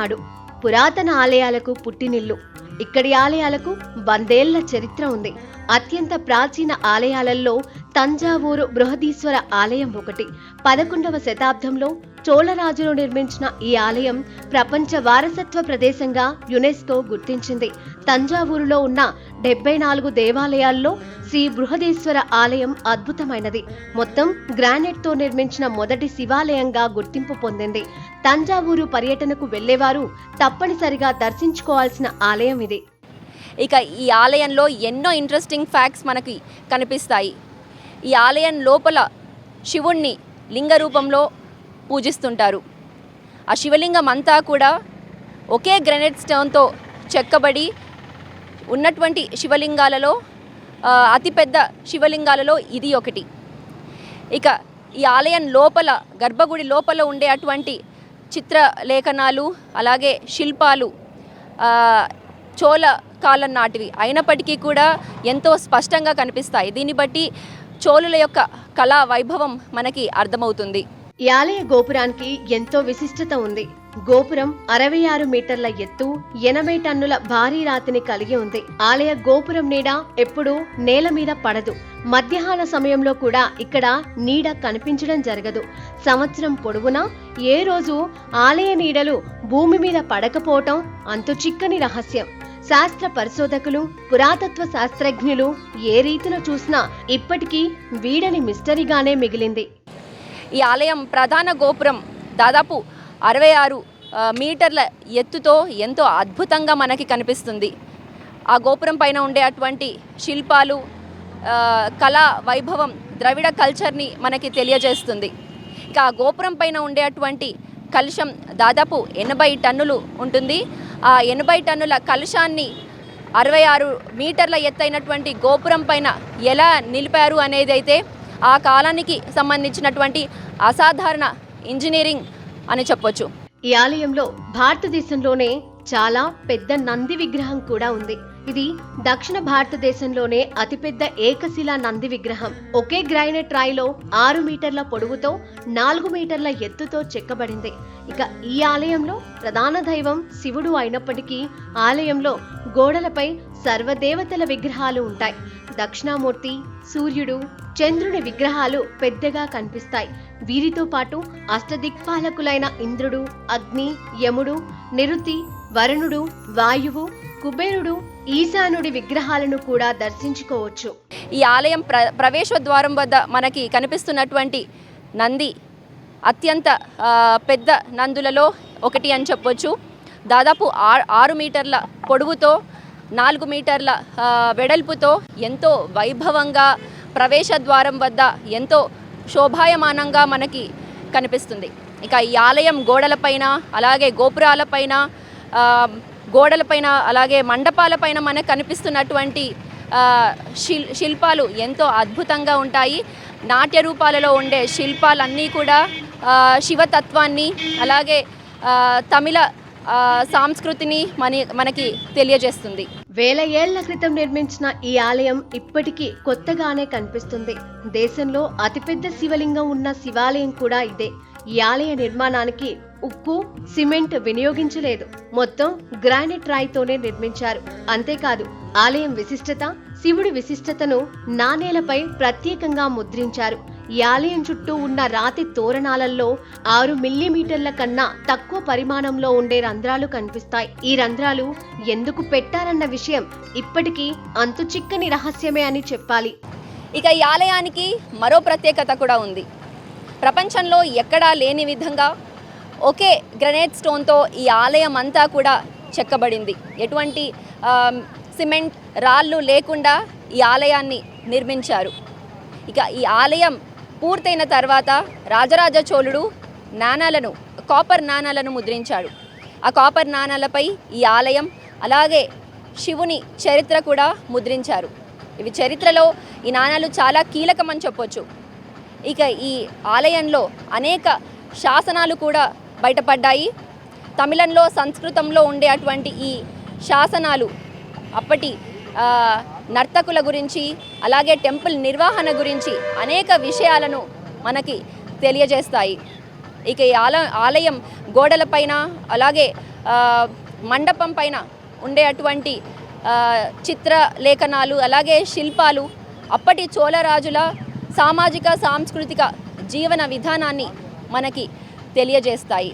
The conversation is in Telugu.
తమిళనాడు పురాతన ఆలయాలకు పుట్టినిల్లు. ఇక్కడి ఆలయాలకు 100 ఏళ్ల చరిత్ర ఉంది. అత్యంత ప్రాచీన ఆలయాలలో తంజావూరు బృహదీశ్వర ఆలయం ఒకటి. 11వ శతాబ్దంలో చోళరాజులు నిర్మించిన ఈ ఆలయం ప్రపంచ వారసత్వ ప్రదేశంగా యునెస్కో గుర్తించింది. తంజావూరులో ఉన్న 74 దేవాలయాల్లో శ్రీ బృహదీశ్వర ఆలయం అద్భుతమైనది. మొత్తం గ్రానైట్తో నిర్మించిన మొదటి శివాలయంగా గుర్తింపు పొందింది. తంజావూరు పర్యటనకు వెళ్లేవారు తప్పనిసరిగా దర్శించుకోవాల్సిన ఆలయం ఇది. ఇక ఈ ఆలయంలో ఎన్నో ఇంట్రెస్టింగ్ ఫ్యాక్ట్స్ మనకి కనిపిస్తాయి. ఈ ఆలయం లోపల శివుణ్ణి లింగ రూపంలో పూజిస్తుంటారు. ఆ శివలింగం అంతా కూడా ఒకే గ్రానైట్ స్టోన్తో చెక్కబడి ఉన్నటువంటి శివలింగాలలో అతిపెద్ద శివలింగాలలో ఇది ఒకటి. ఇక ఈ ఆలయం లోపల గర్భగుడి లోపల ఉండే అటువంటి చిత్రలేఖనాలు అలాగే శిల్పాలు చోళ కాలం నాటివి అయినప్పటికీ కూడా ఎంతో స్పష్టంగా కనిపిస్తాయి. దీన్ని బట్టి చోళుల యొక్క కళా వైభవం మనకి అర్థమవుతుంది. ఈ ఆలయ గోపురానికి ఎంతో విశిష్టత ఉంది. గోపురం 66 మీటర్ల ఎత్తు, 80 టన్నుల భారీ రాతిని కలిగి ఉంది. ఆలయ గోపురం నీడ ఎప్పుడూ నేల మీద పడదు. మధ్యాహ్న సమయంలో కూడా ఇక్కడ నీడ కనిపించడం జరగదు. సంవత్సరం పొడవునా ఏ రోజు ఆలయ నీడలు భూమి మీద పడకపోవటం అంతు చిక్కని రహస్యం. శాస్త్ర పరిశోధకులు, పురాతత్వ శాస్త్రజ్ఞులు ఏ రీతిలో చూసినా ఇప్పటికీ వీడని మిస్టరీగానే మిగిలింది. ఈ ఆలయం ప్రధాన గోపురం దాదాపు 66 మీటర్ల ఎత్తుతో ఎంతో అద్భుతంగా మనకి కనిపిస్తుంది. ఆ గోపురం పైన ఉండే అటువంటి శిల్పాలు, కళా వైభవం ద్రవిడ కల్చర్ని మనకి తెలియజేస్తుంది. ఇక ఆ గోపురం పైన ఉండే అటువంటి కలశం దాదాపు 80 టన్నులు ఉంటుంది. ఆ 80 టన్నుల కలశాన్ని 66 మీటర్ల ఎత్తైనటువంటి గోపురం పైన ఎలా నిలిపారు అనేది అయితే ఆ కాలానికి సంబంధించినటువంటి అసాధారణ ఇంజనీరింగ్ అని చెప్పొచ్చు. ఈ ఆలయంలో భారతదేశంలోనే చాలా పెద్ద నంది విగ్రహం కూడా ఉంది. ఇది దక్షిణ భారతదేశంలోనే అతిపెద్ద ఏకశిలా నంది విగ్రహం. ఒకే గ్రానైట్ రాయిలో 6 మీటర్ల పొడవుతో 4 మీటర్ల ఎత్తుతో చెక్కబడింది. ఇక ఈ ఆలయంలో ప్రధాన దైవం శివుడు అయినప్పటికీ ఆలయంలో గోడలపై సర్వదేవతల విగ్రహాలు ఉంటాయి. దక్షిణామూర్తి, సూర్యుడు, చంద్రుని విగ్రహాలు పెద్దగా కనిపిస్తాయి. వీరితో పాటు అష్టదిక్పాలకులైన ఇంద్రుడు, అగ్ని, యముడు, నిరుతి, వరుణుడు, వాయువు, కుబేరుడు, ఈశానుడి విగ్రహాలను కూడా దర్శించుకోవచ్చు. ఈ ఆలయం ప్రవేశ ద్వారం వద్ద మనకి కనిపిస్తున్నటువంటి నంది అత్యంత పెద్ద నందులలో ఒకటి అని చెప్పొచ్చు. దాదాపు 6 మీటర్ల పొడవుతో 4 మీటర్ల వెడల్పుతో ఎంతో వైభవంగా ప్రవేశ ద్వారం వద్ద ఎంతో శోభాయమానంగా మనకి కనిపిస్తుంది. ఇక ఈ ఆలయం గోడలపైన అలాగే గోపురాలపైన గోడలపైన అలాగే మండపాలపైన మనకు కనిపిస్తున్నటువంటి శిల్పాలు ఎంతో అద్భుతంగా ఉంటాయి. నాట్య రూపాలలో ఉండే శిల్పాలన్నీ కూడా శివతత్వాన్ని అలాగే తమిళ సంస్కృతిని మనకి తెలియజేస్తుంది. వేల ఏళ్ల క్రితం నిర్మించిన ఈ ఆలయం ఇప్పటికీ కొత్తగానే కనిపిస్తుంది. దేశంలో అతిపెద్ద శివలింగం ఉన్న శివాలయం కూడా ఇదే. ఈ ఆలయ నిర్మాణానికి ఉక్కు, సిమెంట్ వినియోగించలేదు. మొత్తం గ్రానైట్ రాయితోనే నిర్మించారు. అంతేకాదు ఆలయం విశిష్టత, శివుడి విశిష్టతను నాణేలపై ప్రత్యేకంగా ముద్రించారు. ఈ ఆలయం చుట్టూ ఉన్న రాతి తోరణాలలో 6 మిల్లీమీటర్ల కన్నా తక్కువ పరిమాణంలో ఉండే రంధ్రాలు కనిపిస్తాయి. ఈ రంధ్రాలు ఎందుకు పెట్టారన్న విషయం ఇప్పటికీ అంతు చిక్కని రహస్యమే అని చెప్పాలి. ఇక ఈ ఆలయానికి మరో ప్రత్యేకత కూడా ఉంది. ప్రపంచంలో ఎక్కడా లేని విధంగా ఒకే గ్రానైట్ స్టోన్తో ఈ ఆలయం అంతా కూడా చెక్కబడింది. ఎటువంటి సిమెంట్ రాళ్ళు లేకుండా ఈ ఆలయాన్ని నిర్మించారు. ఇక ఈ ఆలయం పూర్తయిన తర్వాత రాజరాజ చోళుడు కాపర్ నాణాలను ముద్రించాడు. ఆ కాపర్ నాణాలపై ఈ ఆలయం అలాగే శివుని చరిత్ర కూడా ముద్రించారు. ఇవి చరిత్రలో ఈ నాణాలు చాలా కీలకమని చెప్పొచ్చు. ఇక ఈ ఆలయంలో అనేక శాసనాలు కూడా బయటపడ్డాయి. తమిళంలో, సంస్కృతంలో ఉండే అటువంటి ఈ శాసనాలు అప్పటి నర్తకుల గురించి అలాగే టెంపుల్ నిర్వహణ గురించి అనేక విషయాలను మనకి తెలియజేస్తాయి. ఇక ఈ ఆలయం గోడలపైన అలాగే మండపం పైన ఉండే అటువంటి చిత్రలేఖనాలు అలాగే శిల్పాలు అప్పటి చోళరాజుల సామాజిక సాంస్కృతిక జీవన విధానాన్ని మనకి తెలియజేస్తాయి.